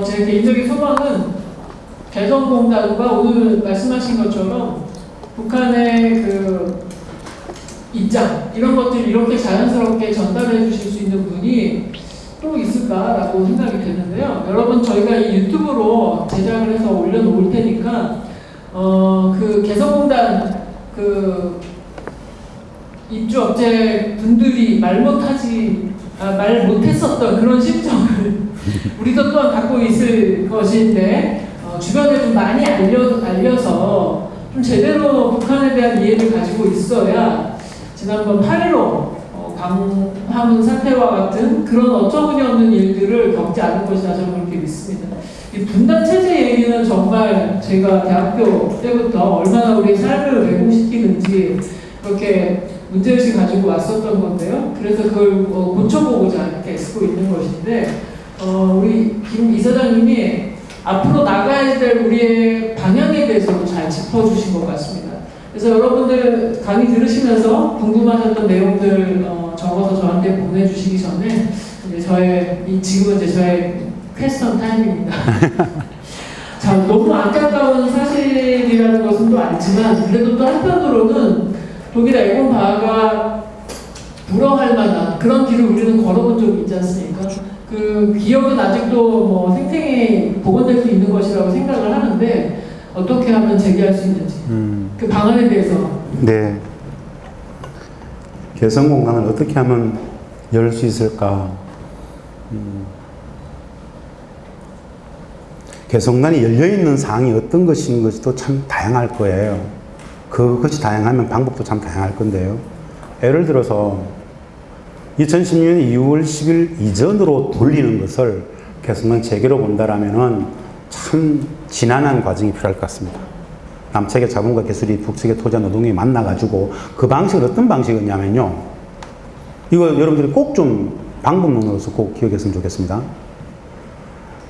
제 개인적인 소망은 개성공단과 오늘 말씀하신 것처럼 북한의 그 입장, 이런 것들을 이렇게 자연스럽게 전달해 주실 수 있는 분이 또 있을까라고 생각이 되는데요. 여러분, 저희가 이 유튜브로 제작을 해서 올려놓을 테니까, 그 개성공단 그 입주업체 분들이 말 못했었던 그런 심정을 우리도 또한 갖고 있을 것인데, 주변에 좀 많이 알려서 좀 제대로 북한에 대한 이해를 가지고 있어야 지난번 8.15 광화문 사태와 같은 그런 어처구니없는 일들을 겪지 않을 것이라 저는 그렇게 믿습니다. 이 분단 체제 얘기는 정말 제가 대학교 때부터 얼마나 우리의 삶을 왜곡시키는지 그렇게 문제의식 가지고 왔었던 건데요. 그래서 그걸 고쳐보고자 이렇게 쓰고 있는 것인데, 우리 김 이사장님이 앞으로 나가야 될 우리의 방향에 대해서도 잘 짚어주신 것 같습니다. 그래서 여러분들 강의 들으시면서 궁금하셨던 내용들 적어서 저한테 보내주시기 전에 이제 지금은 이제 저의 퀘스천 타임입니다. 자, 너무 안타까운 사실이라는 것은 또 알지만 그래도 또 한편으로는 독일 에곤 바하가 부러워할 만한 그런 길을 우리는 걸어본 적이 있지 않습니까? 그 기억은 아직도 뭐 생생히 복원될 수 있는 것이라고 생각을 하는데 어떻게 하면 재개할 수 있는지 그 방안에 대해서. 네. 개성공단을 어떻게 하면 열 수 있을까? 개성공단이 열려있는 사항이 어떤 것인 것도 참 다양할 거예요. 그것이 다양하면 방법도 참 다양할 건데요. 예를 들어서 2016년 2월 10일 이전으로 돌리는 것을 개성공단 재개로 본다라면은 참 지난한 과정이 필요할 것 같습니다. 남측의 자본과 기술이 북측의 토지와 노동이 만나가지고 그 방식은 어떤 방식이냐면요. 이거 여러분들이 꼭 좀 방법론으로서 꼭 기억했으면 좋겠습니다.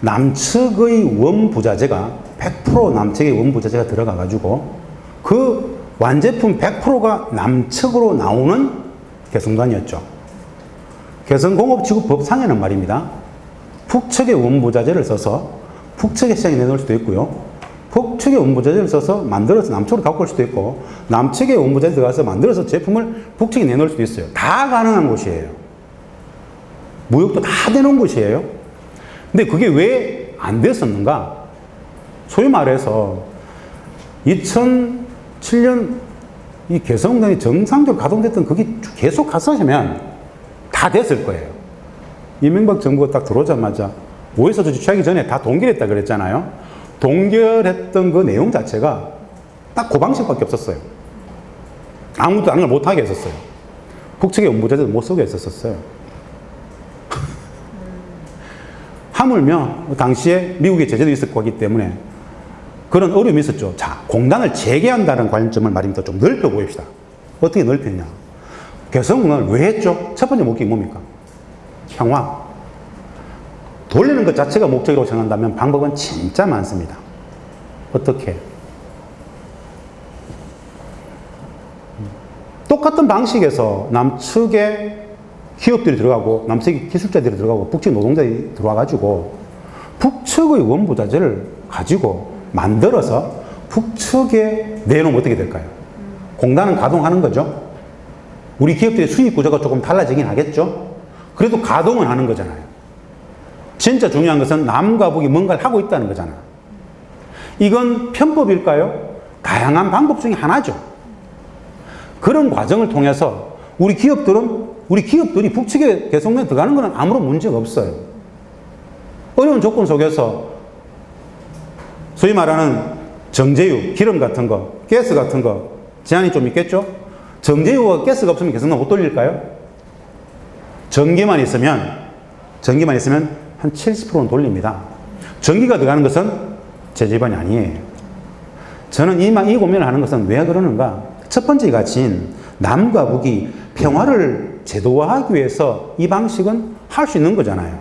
남측의 원부자재가 100% 남측의 원부자재가 들어가가지고 그 완제품 100%가 남측으로 나오는 개성공단이었죠. 개성공업지구 법상에는 말입니다. 북측의 원부자재를 써서 북측의 시장에 내놓을 수도 있고요. 북측의 원부자재를 써서 만들어서 남측으로 갖고 올 수도 있고, 남측의 원부자재 들어가서 만들어서 제품을 북측에 내놓을 수도 있어요. 다 가능한 곳이에요. 무역도 다 되는 곳이에요. 근데 그게 왜 안 됐었는가? 소위 말해서 2007년 이 개성공단이 정상적으로 가동됐던 그게 계속 갔었으면 다 됐을 거예요. 이명박 정부가 딱 들어오자마자 오해서 조치하기 전에 다 동결했다 그랬잖아요. 동결했던 그 내용 자체가 딱 그 방식밖에 없었어요. 아무도 다른 걸 못하게 했었어요. 북측의 원부자재도 못 쓰게 했었어요. 하물며 당시에 미국의 제재도 있었기 거기 때문에 그런 어려움이 있었죠. 자, 공단을 재개한다는 관점을 말입니다. 좀 넓혀 보입시다. 어떻게 넓혔냐? 개성공단을 왜 했죠? 첫 번째 목적이 뭡니까? 평화. 돌리는 것 자체가 목적이라고 생각한다면 방법은 진짜 많습니다. 어떻게? 똑같은 방식에서 남측에 기업들이 들어가고 남측의 기술자들이 들어가고 북측 노동자들이 들어와가지고 북측의 원부자재를 가지고 만들어서 북측에 내놓으면 어떻게 될까요? 공단은 가동하는 거죠. 우리 기업들의 수익 구조가 조금 달라지긴 하겠죠. 그래도 가동은 하는 거잖아요. 진짜 중요한 것은 남과 북이 뭔가를 하고 있다는 거잖아요. 이건 편법일까요? 다양한 방법 중에 하나죠. 그런 과정을 통해서 우리 기업들이 북측에 개성공단에 들어가는 것은 아무런 문제가 없어요. 어려운 조건 속에서 소위 말하는 정제유, 기름 같은 거, 가스 같은 거 제한이 좀 있겠죠? 정제유와 가스가 없으면 개성공단 못 돌릴까요? 전기만 있으면 한 70%는 돌립니다. 전기가 들어가는 것은 제재 위반이 아니에요. 저는 이 고민을 하는 것은 왜 그러는가? 첫 번째 가진 남과 북이 평화를 제도화하기 위해서 이 방식은 할 수 있는 거잖아요.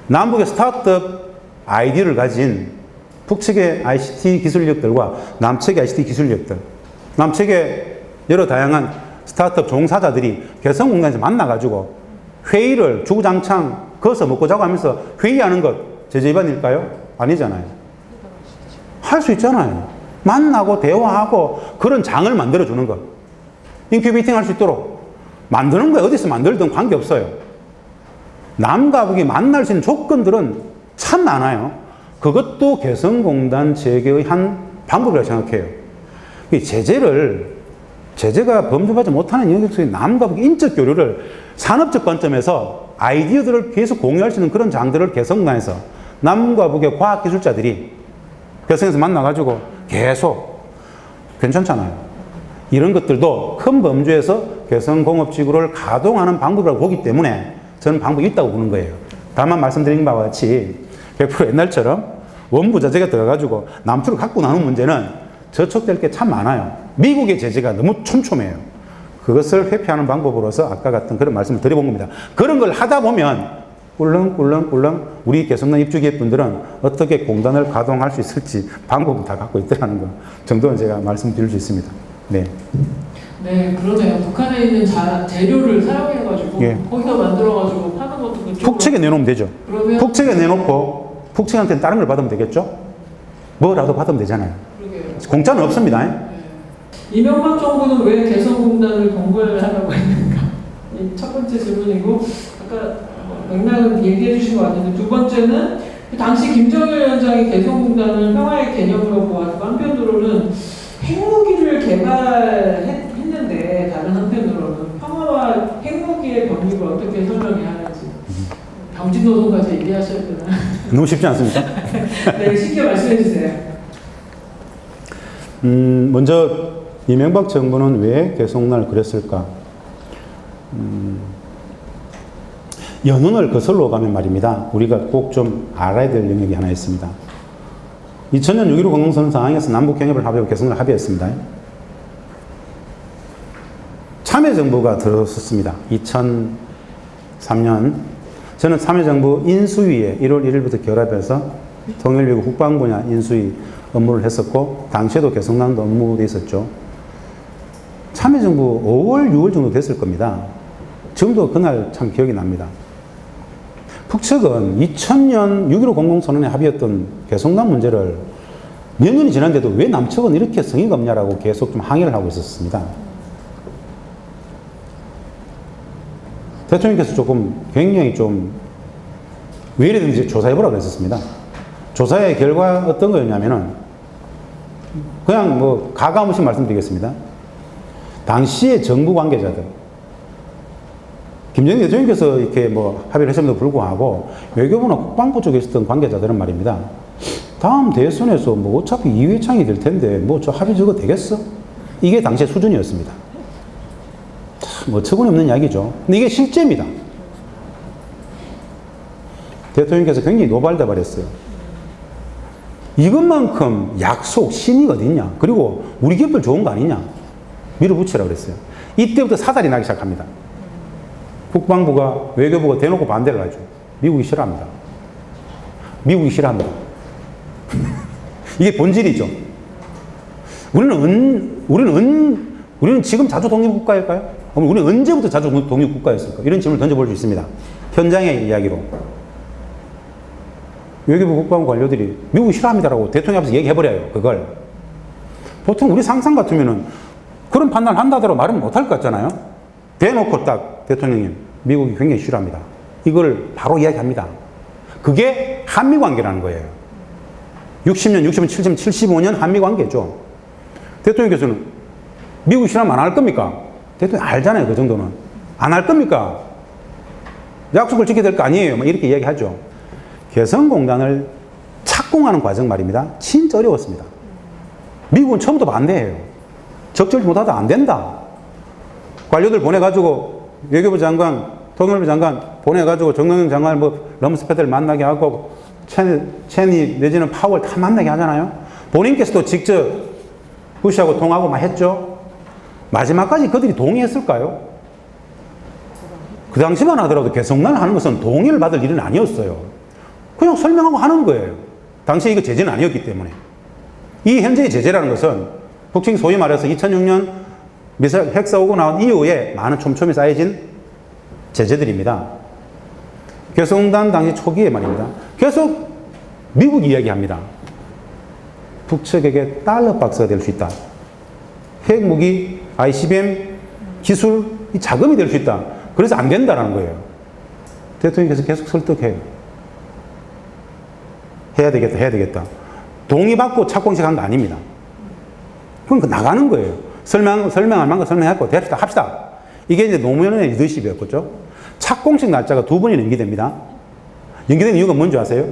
남북의 스타트업 아이디어를 가진 북측의 ICT 기술력들과 남측의 ICT 기술력들, 남측의 여러 다양한 스타트업 종사자들이 개성공단에서 만나가지고 회의를 주구장창 거기서 먹고 자고 하면서 회의하는 것, 제재 위반일까요? 아니잖아요. 할 수 있잖아요. 만나고 대화하고 그런 장을 만들어주는 것. 인큐베이팅 할 수 있도록 만드는 거예요. 어디서 만들든 관계없어요. 남과 북이 만날 수 있는 조건들은 참 많아요. 그것도 개성공단 재개의 한 방법이라고 생각해요. 제재가 범접하지 못하는 영역 속에 남과 북의 인적 교류를 산업적 관점에서 아이디어들을 계속 공유할 수 있는 그런 장들을 개성공단에서 남과 북의 과학기술자들이 개성에서 만나가지고 계속 괜찮잖아요. 이런 것들도 큰 범주에서 개성공업지구를 가동하는 방법이라고 보기 때문에 저는 방법이 있다고 보는 거예요. 다만 말씀드린 바와 같이 100% 옛날처럼 원부자재가 들어가가지고 남쪽을 갖고 나눈 문제는 저촉될 게 참 많아요. 미국의 제재가 너무 촘촘해요. 그것을 회피하는 방법으로서 아까 같은 그런 말씀을 드려본 겁니다. 그런 걸 하다 보면 꿀렁꿀렁 우리 개성난 입주기업 분들은 어떻게 공단을 가동할 수 있을지 방법을 다 갖고 있다는 거 정도는 제가 말씀드릴 수 있습니다. 네. 네, 그러네요. 북한에 있는 재료를 사용해가지고 예. 거기서 만들어가지고 파는 것도 그쪽으로. 북측에 내놓으면 되죠. 그러면 북측에 내놓고 북측한테는 다른 걸 받으면 되겠죠? 뭐라도 받으면 되잖아요. 그러게요. 공짜는 없습니다. 네. 이명박 정부는 왜 개성공단을 동결하려고 했는가? 이 첫 번째 질문이고 아까 맥락은 얘기해 주신 것 같은데 두 번째는 당시 김정일 위원장이 개성공단을 평화의 개념으로 보았고 한편으로는 핵무기를 개발했는데 다른 한편으로는 평화와 핵무기의 병립을 어떻게 설명해야 하는지 병진 노동까지 얘기하셔야 되나? 너무 쉽지 않습니까? 네, 쉽게 말씀해 주세요. 먼저 이명박 정부는 왜 개성공단을 그랬을까? 연운을 거슬러 가면 말입니다. 우리가 꼭 좀 알아야 될 영역이 하나 있습니다. 2000년 6.15 공동선언 상황에서 남북 경협을 합의하고 개성을 합의했습니다. 참여정부가 들어섰습니다. 2003년 저는 참여정부 인수위에 1월 1일부터 결합해서 통일미국 국방분야 인수위 업무를 했었고 당시에도 개성공단도 업무돼 있었죠. 참여정부 5월 6월 정도 됐을 겁니다. 지금도 그날 참 기억이 납니다. 북측은 2000년 6.15 공동선언에 합의했던 개성공단 문제를 몇 년이 지났는데도 왜 남측은 이렇게 성의가 없냐라고 계속 좀 항의를 하고 있었습니다. 대통령께서 굉장히 왜 이러든지 조사해보라고 했었습니다. 조사의 결과 어떤 거였냐면은 그냥 가감없이 말씀드리겠습니다. 당시의 정부 관계자들, 김정일 대통령께서 이렇게 합의를 했음에도 불구하고 외교부나 국방부 쪽에 있었던 관계자들은 말입니다. 다음 대선에서 어차피 이회창이 될 텐데 저 합의 저거 되겠어? 이게 당시의 수준이었습니다. 참 어처구니 없는 이야기죠. 근데 이게 실제입니다. 대통령께서 굉장히 노발대발했어요. 이것만큼 약속, 신의가 어딨냐? 그리고 우리 기업들 좋은 거 아니냐? 밀어붙이라고 그랬어요. 이때부터 사달이 나기 시작합니다. 국방부가, 외교부가 대놓고 반대를 하죠. 미국이 싫어합니다. 미국이 싫어합니다. 이게 본질이죠. 우리는 지금 자주 독립국가일까요? 우리는 언제부터 자주 독립국가였을까? 이런 질문을 던져볼 수 있습니다. 현장의 이야기로. 외교부 국방부 관료들이 미국이 싫어합니다라고 대통령 앞에서 얘기해버려요. 그걸. 보통 우리 상상 같으면은 그런 판단을 한다더라도 말은 못할 것 같잖아요. 대놓고 딱 대통령님, 미국이 굉장히 싫어합니다. 이걸 바로 이야기합니다. 그게 한미관계라는 거예요. 60년, 70년, 75년 한미관계죠. 대통령께서는 미국이 싫어하면 안 할 겁니까? 대통령 알잖아요. 그 정도는. 안 할 겁니까? 약속을 지켜야 될 거 아니에요. 이렇게 이야기하죠. 개성공단을 착공하는 과정 말입니다. 진짜 어려웠습니다. 미국은 처음부터 반대해요. 적절히 못하다 안 된다. 관료들 보내가지고 외교부 장관, 통일부 장관 보내가지고 정동영 장관 럼스페드를 만나게 하고 체니 내지는 파월 다 만나게 하잖아요. 본인께서도 직접 부시하고 통하고 막 했죠. 마지막까지 그들이 동의했을까요? 그 당시만 하더라도 개성공단을 하는 것은 동의를 받을 일은 아니었어요. 그냥 설명하고 하는 거예요. 당시에 이거 제재는 아니었기 때문에. 이 현재의 제재라는 것은 북측이 소위 말해서 2006년 미사일 핵 쏘고 나온 이후에 많은 촘촘히 쌓여진 제재들입니다. 개성공단 당시 초기에 말입니다. 계속 미국이 이야기합니다. 북측에게 달러 박스가 될 수 있다. 핵무기, ICBM 기술 자금이 될 수 있다. 그래서 안 된다라는 거예요. 대통령께서 계속 설득해요. 해야 되겠다, 해야 되겠다. 동의받고 착공식 한 거 아닙니다. 그럼 나가는 거예요. 설명할 만큼 설명했고, 됩시다, 합시다. 이게 이제 노무현의 리더십이었겠죠. 착공식 날짜가 2번이 연기됩니다. 연기된 이유가 뭔지 아세요?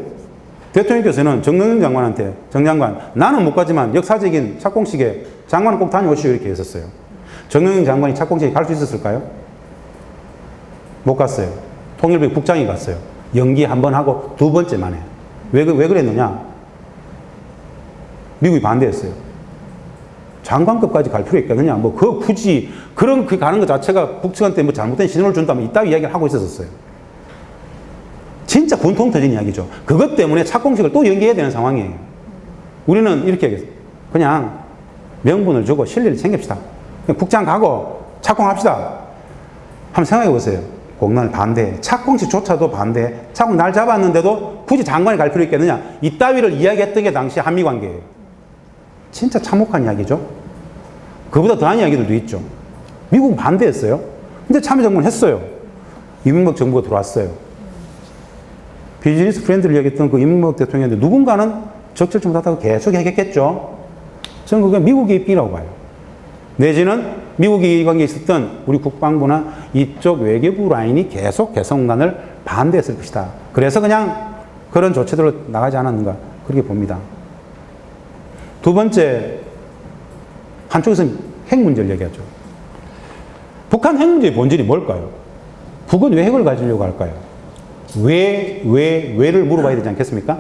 대통령께서는 정동영 장관한테, 정 장관, 나는 못 가지만 역사적인 착공식에 장관은 꼭 다녀오시오 이렇게 했었어요. 정동영 장관이 착공식에 갈 수 있었을까요? 못 갔어요. 통일부 국장이 갔어요. 연기 한 번 하고 2번째 만에. 왜 그랬느냐? 미국이 반대했어요. 장관급까지 갈 필요 있겠느냐? 뭐, 굳이, 가는 것 자체가 북측한테 뭐 잘못된 신호를 준다면 이따위 이야기를 하고 있었어요. 진짜 분통 터진 이야기죠. 그것 때문에 착공식을 또 연기해야 되는 상황이에요. 우리는 이렇게 하겠어요. 그냥 명분을 주고 실리를 챙깁시다. 그냥 북장 가고 착공합시다. 한번 생각해 보세요. 공론을 반대. 착공식조차도 반대. 착공 날 잡았는데도 굳이 장관이 갈 필요 있겠느냐? 이따위를 이야기했던 게 당시 한미 관계예요. 진짜 참혹한 이야기죠. 그보다 더한 이야기들도 있죠. 미국은 반대했어요. 근데 참여정부는 했어요. 이명박 정부가 들어왔어요. 비즈니스 프렌드를 이야기했던 그 이명박 대통령인데 누군가는 적절점 탓하고 계속 얘기했겠죠. 저는 그게 미국의 입장이라고 봐요. 내지는 미국이 이 관계에 있었던 우리 국방부나 이쪽 외교부 라인이 계속 개성공단을 반대했을 것이다. 그래서 그냥 그런 조치들로 나가지 않았는가 그렇게 봅니다. 두 번째, 한쪽에서는 핵 문제를 얘기하죠. 북한 핵 문제의 본질이 뭘까요? 북은 왜 핵을 가지려고 할까요? 왜를 물어봐야 되지 않겠습니까?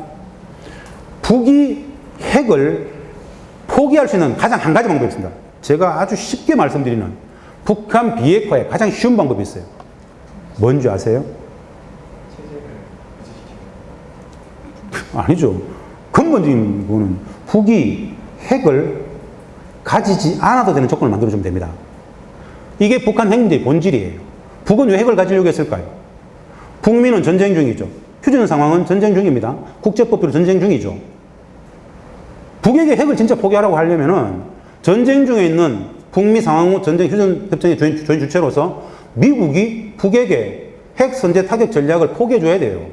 북이 핵을 포기할 수 있는 가장 한 가지 방법이 있습니다. 제가 아주 쉽게 말씀드리는 북한 비핵화의 가장 쉬운 방법이 있어요. 뭔지 아세요? 아니죠. 근본적인 거는 북이 핵을 가지지 않아도 되는 조건을 만들어주면 됩니다. 이게 북한 핵 문제의 본질이에요. 북은 왜 핵을 가지려고 했을까요? 북미는 전쟁 중이죠. 휴전 상황은 전쟁 중입니다. 국제법으로 전쟁 중이죠. 북에게 핵을 진짜 포기하라고 하려면은 전쟁 중에 있는 북미 상황 전쟁 휴전 협정의 조인 주체로서 미국이 북에게 핵 선제 타격 전략을 포기해줘야 돼요.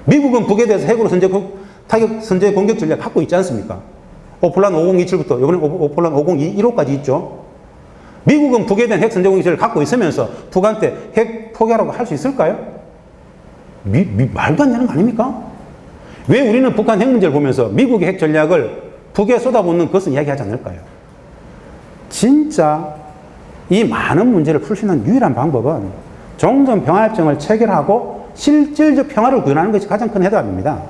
미국은 북에 대해서 핵으로 타격 선제 공격 전략 갖고 있지 않습니까? 오플란 5027부터 이번에 오플란 5015까지 있죠. 미국은 북에 대한 핵 선제 공격을 갖고 있으면서 북한테 핵 포기하라고 할 수 있을까요? 말도 안 되는 거 아닙니까? 왜 우리는 북한 핵 문제를 보면서 미국의 핵 전략을 북에 쏟아붓는 것은 이야기하지 않을까요? 진짜 이 많은 문제를 풀 수 있는 유일한 방법은 종전평화협정을 체결하고 실질적 평화를 구현하는 것이 가장 큰 해답입니다.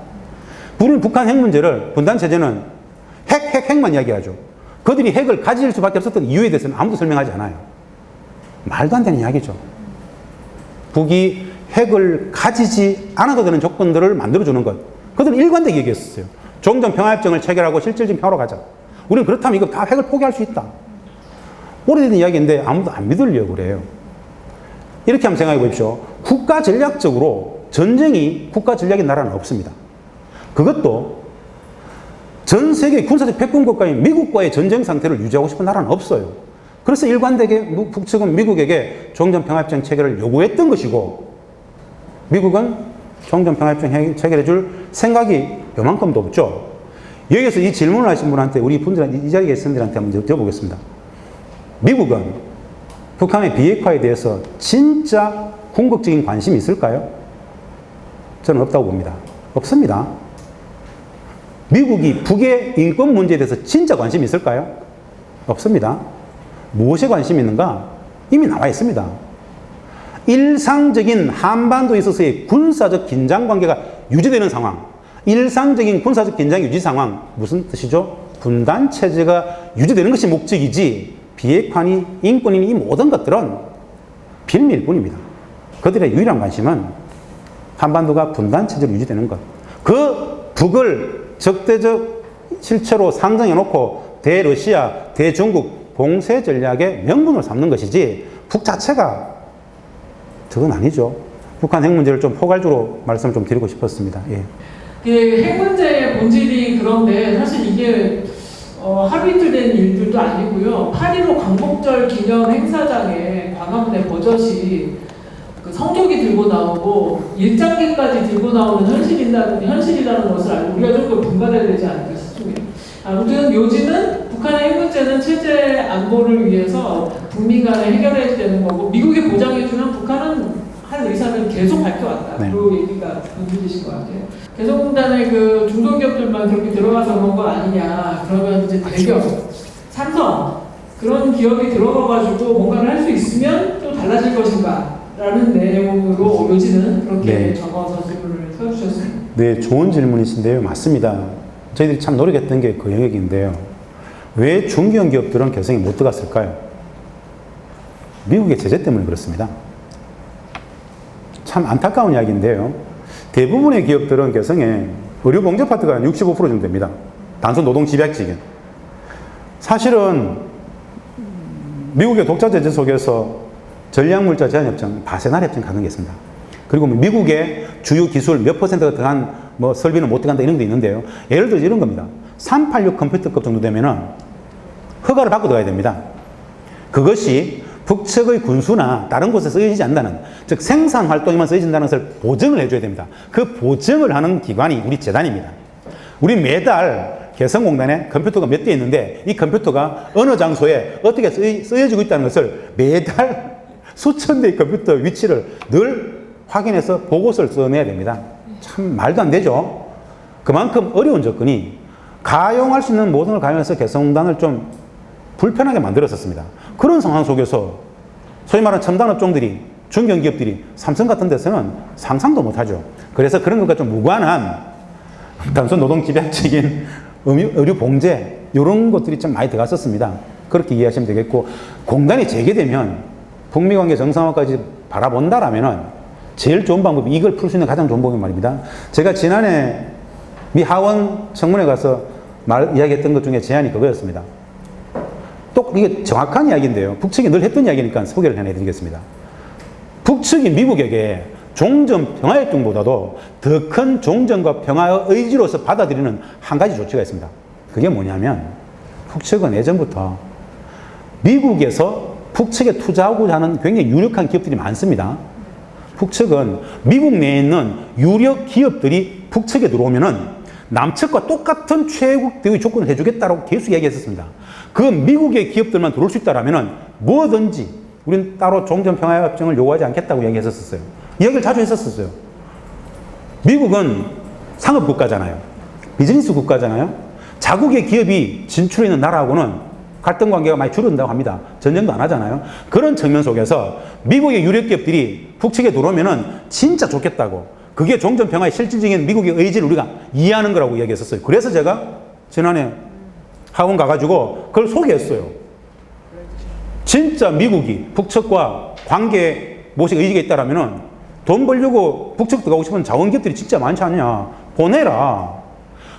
우리는 북한 핵 문제를 분단체제는 핵만 이야기하죠. 그들이 핵을 가질 수밖에 없었던 이유에 대해서는 아무도 설명하지 않아요. 말도 안 되는 이야기죠. 북이 핵을 가지지 않아도 되는 조건들을 만들어주는 것. 그들은 일관되게 얘기했었어요. 종전평화협정을 체결하고 실질적인 평화로 가자. 우리는 그렇다면 이거 다 핵을 포기할 수 있다. 오래된 이야기인데 아무도 안 믿으려고 그래요. 이렇게 한번 생각해 보십시오. 국가 전략적으로 전쟁이 국가 전략인 나라는 없습니다. 그것도 전 세계 군사적 패권 국가인 미국과의 전쟁 상태를 유지하고 싶은 나라는 없어요. 그래서 일관되게 북측은 미국에게 종전평화협정 체결을 요구했던 것이고 미국은 종전평화협정 체결해 줄 생각이 요만큼도 없죠. 여기서 이 질문을 하신 분한테 우리 분들한테 이 자리에 계신 분들한테 한번 여쭤보겠습니다. 미국은 북한의 비핵화에 대해서 진짜 궁극적인 관심이 있을까요? 저는 없다고 봅니다. 없습니다. 미국이 북의 인권 문제에 대해서 진짜 관심이 있을까요? 없습니다. 무엇에 관심이 있는가? 이미 나와 있습니다. 일상적인 한반도에 있어서의 군사적 긴장 관계가 유지되는 상황. 일상적인 군사적 긴장 유지 상황. 무슨 뜻이죠? 분단 체제가 유지되는 것이 목적이지 비핵화니 인권이니 이 모든 것들은 빌미일 뿐입니다. 그들의 유일한 관심은 한반도가 분단 체제로 유지되는 것. 그 북을 적대적 실체로 상정해 놓고 대러시아, 대중국 봉쇄 전략의 명분을 삼는 것이지 북 자체가 그건 아니죠. 북한 핵 문제를 좀 포괄적으로 말씀을 좀 드리고 싶었습니다. 예. 핵 문제의 본질이 그런데 사실 이게 하루 이틀 된 일들도 아니고요. 8.15 광복절 기념 행사장에 광화문에 버젓이 그 성조기 들고 나오고 일장기까지 들고 나오는 현실이라는 것을 알고 우리가 좀 더 분발해야 되지 않을까 싶습니다. 아무튼 요지는 북한의 핵 문제는 체제 안보를 위해서 북미 간에 해결해야 되는 거고 미국이 보장해주면 북한은 할 의사는 계속 밝혀왔다. 네. 그 얘기가 본질이신 것 같아요. 개성공단의 그 중소기업들만 그렇게 들어가서 그런 거 아니냐. 그러면 이제 대기업, 삼성 그런 기업이 들어가가지고 뭔가를 할 수 있으면 또 달라질 것인가 라는 내용으로 요지는 그렇게 네. 적어서 질문을 써주셨습니다. 네, 좋은 질문이신데요. 맞습니다. 저희들이 참 노력했던 게 그 영역인데요. 왜 중견 기업들은 개성에 못 들어갔을까요? 미국의 제재 때문에 그렇습니다. 참 안타까운 이야기인데요. 대부분의 기업들은 개성에 의료 봉제 파트가 한 65% 정도 됩니다. 단순 노동 집약직은. 사실은 미국의 독자 제재 속에서 전략물자 제한협정, 바세날 협정 가는 게 있습니다. 그리고 미국의 주요 기술 몇 퍼센트가 들어간 뭐 설비는 못 들어간다 이런 게 있는데요. 예를 들어서 이런 겁니다. 386 컴퓨터급 정도 되면은 허가를 받고 들어가야 됩니다. 그것이 북측의 군수나 다른 곳에 쓰여지지 않는다는, 즉 생산 활동에만 쓰여진다는 것을 보증을 해줘야 됩니다. 그 보증을 하는 기관이 우리 재단입니다. 우리 매달 개성공단에 컴퓨터가 몇 대 있는데 이 컴퓨터가 어느 장소에 어떻게 쓰여지고 있다는 것을 매달 수천 대의 컴퓨터 위치를 늘 확인해서 보고서를 써내야 됩니다. 참 말도 안 되죠. 그만큼 어려운 접근이 가용할 수 있는 모든 걸 가용해서 개성공단을 좀 불편하게 만들었었습니다. 그런 상황 속에서 소위 말하는 첨단 업종들이, 중견기업들이 삼성 같은 데서는 상상도 못하죠. 그래서 그런 것과 좀 무관한 단순 노동 집약적인 의료 봉제 이런 것들이 좀 많이 들어갔었습니다. 그렇게 이해하시면 되겠고, 공단이 재개되면 북미 관계 정상화까지 바라본다라면은 제일 좋은 방법이, 이걸 풀 수 있는 가장 좋은 방법이 말입니다. 제가 지난해 미 하원 청문회 가서 이야기했던 것 중에 제안이 그거였습니다. 또 이게 정확한 이야기인데요. 북측이 늘 했던 이야기니까 소개를 해드리겠습니다. 북측이 미국에게 종전 평화협정보다도 더 큰 종전과 평화의 의지로서 받아들이는 한 가지 조치가 있습니다. 그게 뭐냐면, 북측은 예전부터 미국에서 북측에 투자하고자 하는 굉장히 유력한 기업들이 많습니다. 북측은 미국 내에 있는 유력 기업들이 북측에 들어오면은 남측과 똑같은 최애국 대우의 조건을 해주겠다라고 계속 이야기했었습니다. 그 미국의 기업들만 들어올 수 있다라면은 뭐든지 우리는 따로 종전평화협정을 요구하지 않겠다고 이야기했었어요. 이야기를 자주 했었어요. 미국은 상업국가잖아요. 비즈니스 국가잖아요. 자국의 기업이 진출해 있는 나라하고는 갈등 관계가 많이 줄어든다고 합니다. 전쟁도 안 하잖아요. 그런 측면 속에서 미국의 유력 기업들이 북측에 들어오면은 진짜 좋겠다고. 그게 종전평화의 실질적인 미국의 의지를 우리가 이해하는 거라고 이야기했었어요. 그래서 제가 지난해 학원 가가지고 그걸 소개했어요. 진짜 미국이 북측과 관계 모식 의지가 있다라면은 돈 벌려고 북측 들어가고 싶은 자원기업들이 진짜 많지 않냐. 보내라.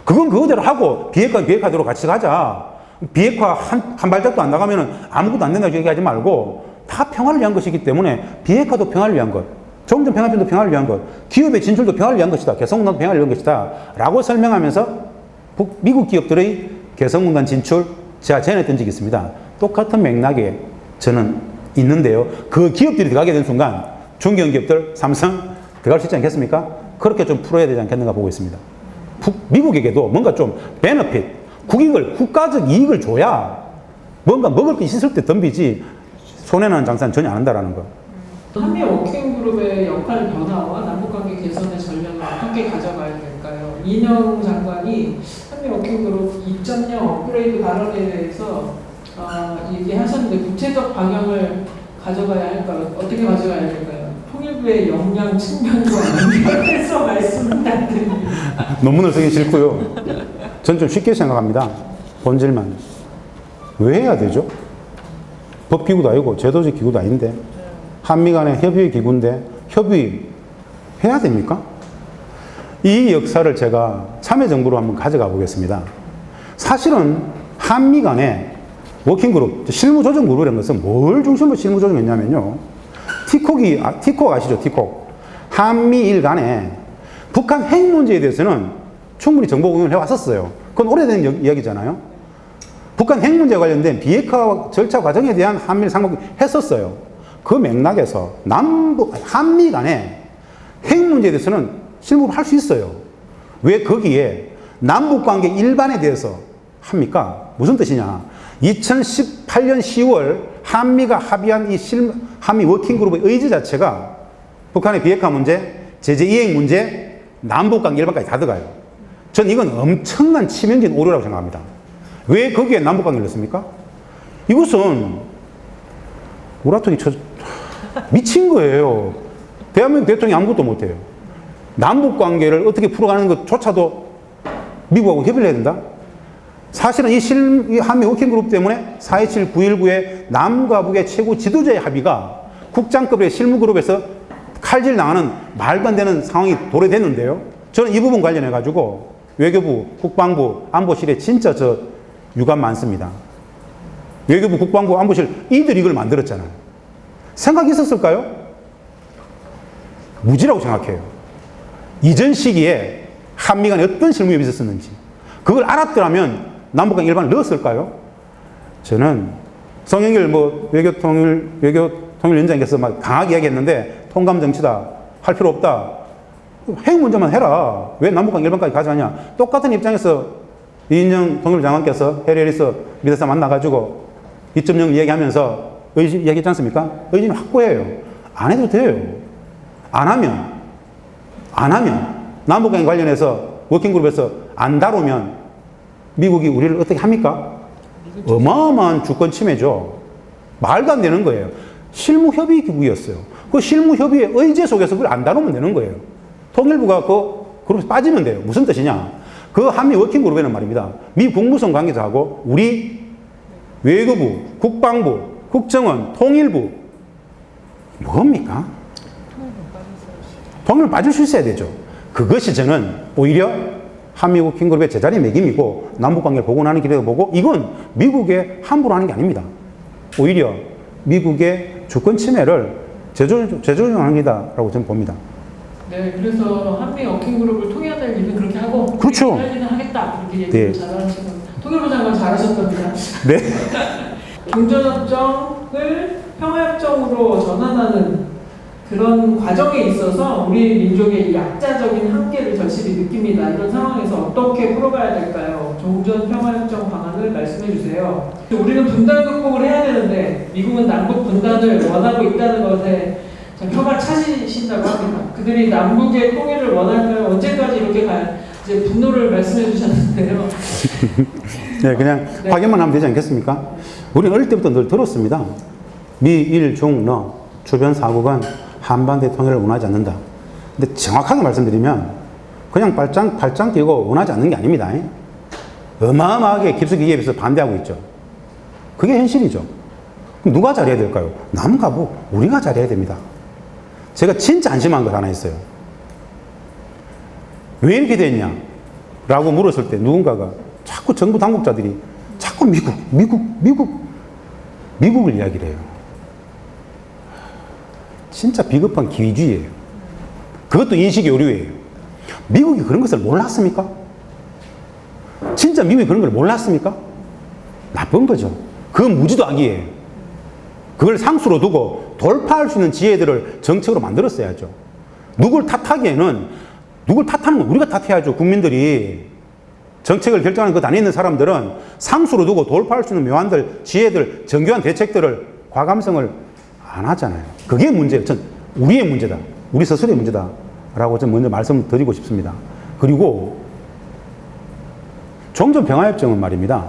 그건 그거대로 하고 비핵화대로 같이 가자. 비핵화 한 발짝도 안 나가면은 아무것도 안 된다고 얘기하지 말고 다 평화를 위한 것이기 때문에 비핵화도 평화를 위한 것, 종전평화협정도 평화를 위한 것, 기업의 진출도 평화를 위한 것이다. 개성공단도 평화를 위한 것이다. 라고 설명하면서 미국 기업들의 개성공단 진출 제가 전했던 적이 있습니다. 똑같은 맥락에 저는 있는데요. 그 기업들이 들어가게 된 순간 중견기업들, 삼성 들어갈 수 있지 않겠습니까? 그렇게 좀 풀어야 되지 않겠는가 보고 있습니다. 미국에게도 뭔가 좀 베너핏, 국가적 이익을 줘야 뭔가 먹을 게 있을 때 덤비지 손해나는 장사는 전혀 안 한다라는 거. 한미 워킹그룹의 역할 변화와 남북관계 개선의 전략을 어떻게 가져가야 될까요? 이인영 장관이 한미 워킹그룹 2.0 업그레이드 발언에 대해서 얘기하셨는데 구체적 방향을 가져가야 할까요? 어떻게 가져가야 될까요? 통일부의 역량 측면과 연결해서 말씀을 드립니다. 논문을 쓰기 싫고요. 전 좀 쉽게 생각합니다. 본질만. 왜 해야 되죠? 법기구도 아니고 제도적 기구도 아닌데, 한미 간의 협의 기구인데 협의해야 됩니까? 이 역사를 제가 참여정부로 한번 가져가 보겠습니다. 사실은 한미 간의 워킹그룹, 실무조정그룹이라는 것은 뭘 중심으로 실무조정했냐면요. 티콕 아시죠? 티콕. 한미일 간에 북한 핵 문제에 대해서는 충분히 정보 공유를 해왔었어요. 그건 오래된 이야기잖아요. 북한 핵 문제와 관련된 비핵화 절차 과정에 대한 한미일 상봉 했었어요. 그 맥락에서 한미 간에 핵 문제에 대해서는 실무를 할 수 있어요. 왜 거기에 남북 관계 일반에 대해서 합니까? 무슨 뜻이냐? 2018년 10월 한미가 합의한 이 한미 워킹그룹의 의지 자체가 북한의 비핵화 문제, 제재 이행 문제, 남북 관계 일반까지 다 들어가요. 전 이건 엄청난 치명적인 오류라고 생각합니다. 왜 거기에 남북 관계를 넣습니까? 이것은 우라통이 미친 거예요. 대한민국 대통령이 아무것도 못해요. 남북 관계를 어떻게 풀어가는 것조차도 미국하고 협의를 해야 된다? 사실은 이 한미 워킹그룹 때문에 4.27, 9.19의 남과 북의 최고 지도자의 합의가 국장급의 실무그룹에서 칼질 당하는 말도 안 되는 상황이 도래됐는데요. 저는 이 부분 관련해가지고 외교부, 국방부, 안보실에 진짜 유감 많습니다. 외교부, 국방부, 안보실, 이들이 이걸 만들었잖아요. 생각이 있었을까요? 무지라고 생각해요. 이전 시기에 한미 간에 어떤 실무협이 있었는지. 그걸 알았더라면 남북간 일반을 넣었을까요? 저는 성영길 외교통일위원장께서 막 강하게 이야기했는데 통감 정치다. 할 필요 없다. 핵 문제만 해라. 왜 남북간 일반까지 가져가냐. 똑같은 입장에서 이인영 통일부 장관께서 해리에리스 미대사 만나가지고 2.0 이야기하면서 의지 이야기했지 않습니까? 의지는 확고해요. 안 해도 돼요. 안 하면 남북관계 관련해서 워킹그룹에서 안 다루면 미국이 우리를 어떻게 합니까? 어마어마한 주권 침해죠. 말도 안 되는 거예요. 실무협의기구였어요. 그 실무협의의 의제 속에서 그걸 안 다루면 되는 거예요. 통일부가 그 그룹에서 빠지면 돼요. 무슨 뜻이냐? 그 한미 워킹그룹에는 말입니다. 미 국무성 관계자하고 우리 외교부, 국방부, 국정원, 통일부 뭡니까? 통일부 빠질 수 있어야 되죠. 그것이 저는 오히려 한미 워킹그룹의 제자리매김이고 남북관계를 복원하는 길이라고 보고 이건 미국에 함부로 하는 게 아닙니다. 오히려 미국의 주권 침해를 재조정하는 길이라고 저는 봅니다. 네, 그래서 한미 워킹그룹을 통일할 일은 그렇게 하고 그렇죠. 할 일은 하겠다 이렇게 얘기를 잘하시는 통일부 장관 잘하셨답니다. 네. 종전협정을 평화협정으로 전환하는 그런 과정에 있어서 우리 민족의 약자적인 한계를 절실히 느낍니다. 이런 상황에서 어떻게 풀어가야 될까요? 종전평화협정 방안을 말씀해 주세요. 우리는 분단 극복을 해야 되는데 미국은 남북 분단을 원하고 있다는 것에 표가 차지신다고 합니다. 그들이 남북의 통일을 원할까요? 언제까지 이렇게 이제 분노를 말씀해 주셨는데요. 네, 그냥 네. 확인만 하면 되지 않겠습니까? 우리는 어릴 때부터 늘 들었습니다. 미, 일, 중, 러, 주변 사국은 한반도의 통일을 원하지 않는다. 근데 정확하게 말씀드리면 그냥 발짱 끼고 원하지 않는 게 아닙니다. 어마어마하게 깊숙이 개입해서 반대하고 있죠. 그게 현실이죠. 그럼 누가 잘해야 될까요? 남과 북, 우리가 잘해야 됩니다. 제가 진짜 안심한 것 하나 있어요. 왜 이렇게 됐냐? 라고 물었을 때 누군가가 자꾸 정부 당국자들이 자꾸 미국을 이야기를 해요. 진짜 비겁한 기회주의예요. 그것도 인식의 오류예요. 미국이 그런 것을 몰랐습니까? 진짜 미국이 그런 걸 몰랐습니까? 나쁜 거죠. 그건 무지도 악이에요. 그걸 상수로 두고 돌파할 수 있는 지혜들을 정책으로 만들었어야죠. 누굴 탓하기에는 누굴 탓하는 건 우리가 탓해야죠. 국민들이 정책을 결정하는 것 안에 있는 사람들은 상수로 두고 돌파할 수 있는 묘안들, 지혜들, 정교한 대책들을 과감성을 안 하잖아요. 그게 문제예요. 전 우리의 문제다. 우리 스스로의 문제다. 라고 좀 먼저 말씀드리고 싶습니다. 그리고 종전평화협정은 말입니다.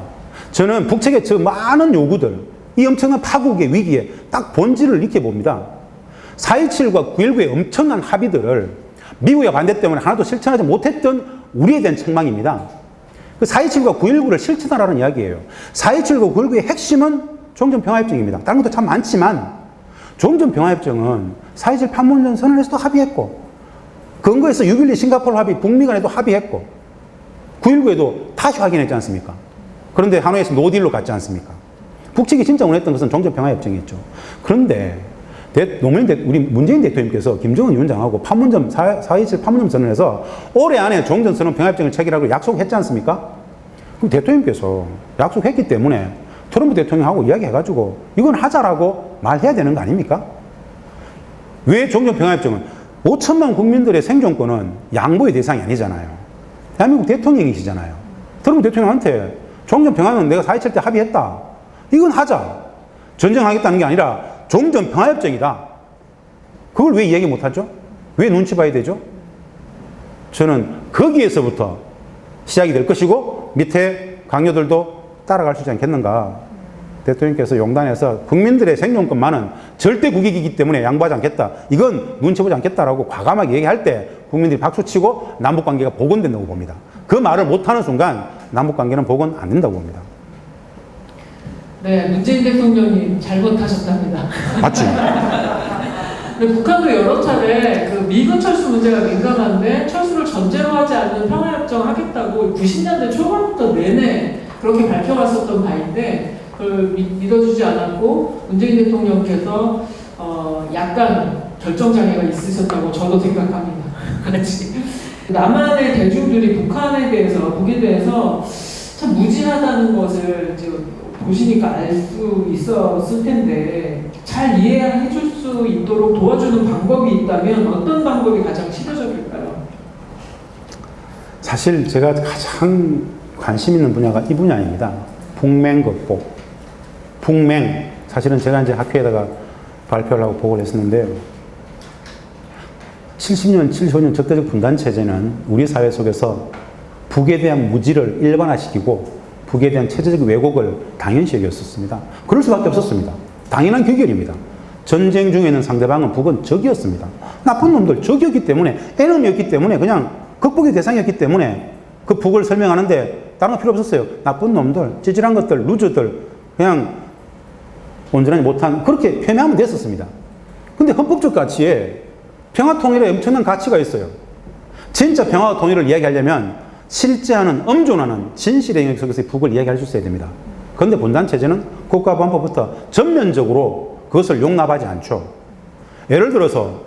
저는 북측의 저 많은 요구들, 이 엄청난 파국의 위기에 딱 본질을 익혀봅니다. 4.27과 9.19의 엄청난 합의들을 미국의 반대 때문에 하나도 실천하지 못했던 우리에 대한 책망입니다. 그 4.27과 9.19를 실천하라는 이야기예요. 4.27과 9.19의 핵심은 종전평화협정입니다. 다른 것도 참 많지만 종전평화협정은 4.27 판문점 선언에서도 합의했고 근거에서 6.12 싱가포르 합의, 북미 간에도 합의했고 9.19에도 다시 확인했지 않습니까? 그런데 하노이에서 노딜로 갔지 않습니까? 북측이 진짜 원했던 것은 종전평화협정이었죠. 그런데 우리 문재인 대통령께서 김정은 위원장하고 판문점 4.27 판문점 선언에서 올해 안에 종전선언 평화협정을 체결하고 약속했지 않습니까? 그럼 대통령께서 약속했기 때문에 트럼프 대통령하고 이야기해가지고 이건 하자라고 말해야 되는 거 아닙니까? 왜 종전평화협정은 5천만 국민들의 생존권은 양보의 대상이 아니잖아요. 대한민국 대통령이시잖아요. 트럼프 대통령한테 종전평화는 내가 4.27 때 합의했다. 이건 하자. 전쟁하겠다는 게 아니라 종전평화협정이다. 그걸 왜 이야기 못하죠? 왜 눈치 봐야 되죠? 저는 거기에서부터 시작이 될 것이고 밑에 강요들도 따라갈 수 있지 않겠는가. 대통령께서 용단에서 국민들의 생존권만은 절대 국익이기 때문에 양보하지 않겠다. 이건 눈치 보지 않겠다라고 과감하게 얘기할 때 국민들이 박수치고 남북관계가 복원된다고 봅니다. 그 말을 못하는 순간 남북관계는 복원 안 된다고 봅니다. 네, 문재인 대통령이 잘못하셨답니다. 맞지? 근데 북한도 여러 차례 그 미군 철수 문제가 민감한데 철수를 전제로 하지 않는 평화협정 하겠다고 90년대 초반부터 내내 그렇게 밝혀왔었던 바인데 그걸 믿어주지 않았고 문재인 대통령께서 약간 결정장애가 있으셨다고 저도 생각합니다. 그렇지. 남한의 대중들이 북한에 대해서 북에 대해서 참 무지하다는 것을 이제 보시니까 알 수 있었을 텐데 잘 이해해 줄 수 있도록 도와주는 방법이 있다면 어떤 방법이 가장 실효적일까요? 사실 제가 가장 관심 있는 분야가 이 분야입니다. 북맹 극복. 북맹. 사실은 제가 이제 학회에다가 발표를 하고 보고를 했었는데요. 70년, 75년 적대적 분단 체제는 우리 사회 속에서 북에 대한 무지를 일반화시키고 북에 대한 체제적 왜곡을 당연시 여겼었습니다. 그럴 수밖에 없었습니다. 당연한 귀결입니다. 전쟁 중에는 상대방은 북은 적이었습니다. 나쁜 놈들, 적이었기 때문에, 애놈이었기 때문에, 그냥 극복의 대상이었기 때문에 그 북을 설명하는데 다른 거 필요 없었어요. 나쁜 놈들, 찌질한 것들, 루저들, 그냥 온전하지 못한, 그렇게 표현하면 됐었습니다. 근데 헌법적 가치에 평화 통일에 엄청난 가치가 있어요. 진짜 평화와 통일을 이야기하려면 실제하는 엄존하는 진실의 영역 속에서의 북을 이야기할 수 있어야 됩니다. 그런데 분단체제는 국가보안법부터 전면적으로 그것을 용납하지 않죠. 예를 들어서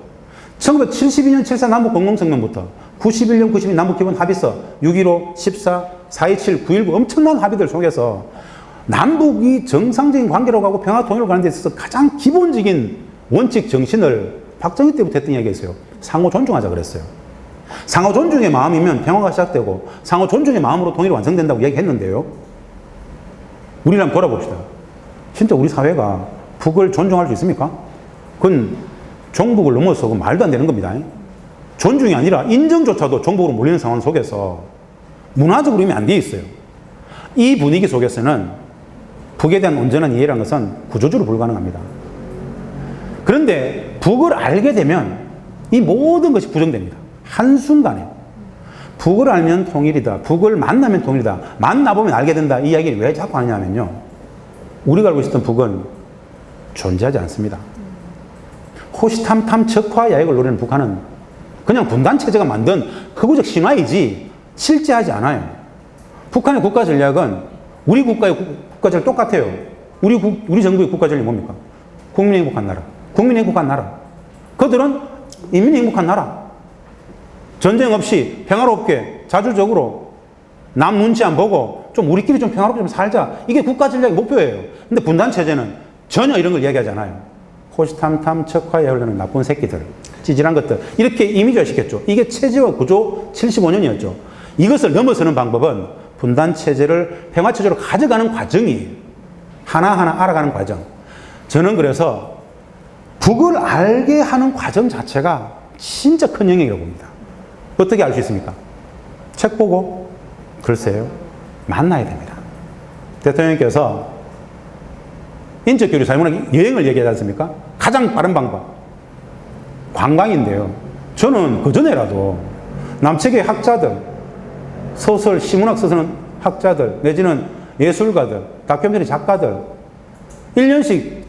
1972년 7.4 남북공동성명부터 91년 92 남북기본합의서 6.15, 14, 4.27, 9.19 엄청난 합의들 속에서 남북이 정상적인 관계로 가고 평화 통일을 가는 데 있어서 가장 기본적인 원칙 정신을 박정희 때부터 했던 이야기가 있어요. 상호 존중하자 그랬어요. 상호 존중의 마음이면 평화가 시작되고 상호 존중의 마음으로 통일이 완성된다고 얘기했는데요. 우리를 한번 돌아봅시다. 진짜 우리 사회가 북을 존중할 수 있습니까? 그건 종북을 넘어서 말도 안 되는 겁니다. 존중이 아니라 인정조차도 종북으로 몰리는 상황 속에서 문화적으로 이미 안 돼 있어요. 이 분위기 속에서는 북에 대한 온전한 이해라는 것은 구조적으로 불가능합니다. 그런데 북을 알게 되면 이 모든 것이 부정됩니다. 한순간에. 북을 알면 통일이다. 북을 만나면 통일이다. 만나보면 알게 된다. 이 이야기를 왜 자꾸 하냐면요. 우리가 알고 있었던 북은 존재하지 않습니다. 호시탐탐 척화야액을 노리는 북한은 그냥 분단체제가 만든 극우적 신화이지 실제하지 않아요. 북한의 국가 전략은 우리 국가의 국가 전략 똑같아요. 우리 정부의 국가 전략이 뭡니까? 국민의 행복한 나라. 국민의 행복한 나라. 그들은 인민의 행복한 나라. 전쟁 없이 평화롭게 자주적으로 남 눈치 안 보고 좀 우리끼리 좀 평화롭게 좀 살자. 이게 국가 전략의 목표예요. 근데 분단체제는 전혀 이런 걸 이야기하지 않아요. 호시탐탐 척화에 흐르는 나쁜 새끼들, 찌질한 것들 이렇게 이미지화 시켰죠. 이게 체제와 구조 75년이었죠. 이것을 넘어서는 방법은 분단체제를 평화체제로 가져가는 과정이에요. 하나하나 알아가는 과정. 저는 그래서 북을 알게 하는 과정 자체가 진짜 큰 영역이라고 봅니다. 어떻게 알 수 있습니까? 책 보고? 글쎄요. 만나야 됩니다. 대통령께서 인적 교류 사회문화 여행을 얘기하지 않습니까? 가장 빠른 방법. 관광인데요. 저는 그전에라도 남측의 학자들, 소설, 시문학 쓰는 학자들, 내지는 예술가들, 다큐멘터리 작가들, 1년씩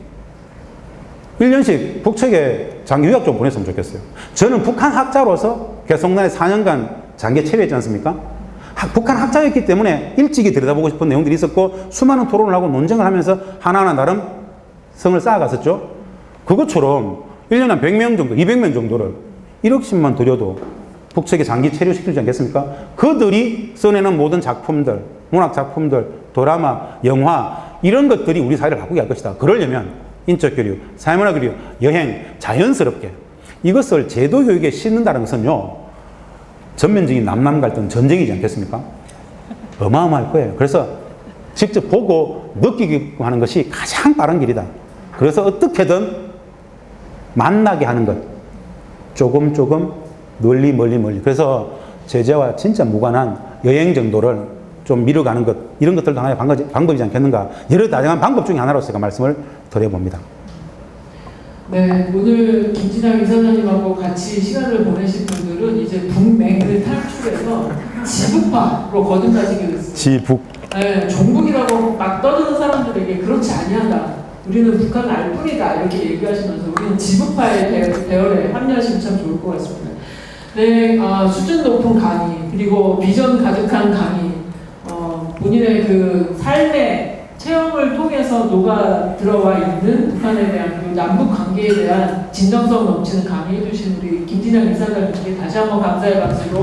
북측에 장기 유학 좀 보냈으면 좋겠어요. 저는 북한 학자로서 개성단에 4년간 장기 체류했지 않습니까? 북한 학자였기 때문에 일찍이 들여다보고 싶은 내용들이 있었고 수많은 토론을 하고 논쟁을 하면서 하나하나 나름 성을 쌓아갔었죠. 그것처럼 1년에 한 100명 정도, 200명 정도를 1억씩만 들여도 북측에 장기 체류시키지 않겠습니까? 그들이 써내는 모든 작품들, 문학 작품들, 드라마, 영화, 이런 것들이 우리 사회를 바꾸게 할 것이다. 그러려면 인적 교류, 사회문화 교류, 여행, 자연스럽게 이것을 제도 교육에 싣는다는 것은요, 전면적인 남남 갈등 전쟁이지 않겠습니까? 어마어마할 거예요. 그래서 직접 보고 느끼게 하는 것이 가장 빠른 길이다. 그래서 어떻게든 만나게 하는 것. 조금 멀리. 그래서 제재와 진짜 무관한 여행 정도를 좀 미뤄가는 것, 이런 것들도 하나의 방법이지 않겠는가. 여러 다양한 방법 중에 하나로서 제가 말씀을 드려봅니다. 네, 오늘 김진양 이사장님하고 같이 시간을 보내신 분들은 이제 북맹을 탈출해서 지북파로 거듭나시게 됐습니다. 지북. 네, 종북이라고 막 떠드는 사람들에게 그렇지 아니하다. 우리는 북한을 알 뿐이다. 이렇게 얘기하시면서 우리는 지북파의 대열에 합류하시면 참 좋을 것 같습니다. 네, 수준 높은 강의, 그리고 비전 가득한 강의, 본인의 그 삶의 체험을 통해서 녹아 들어와 있는 북한에 대한 그리고 남북 관계에 대한 진정성 넘치는 강의해 주신 우리 김진양 이사장님께 다시 한번 감사의 박수로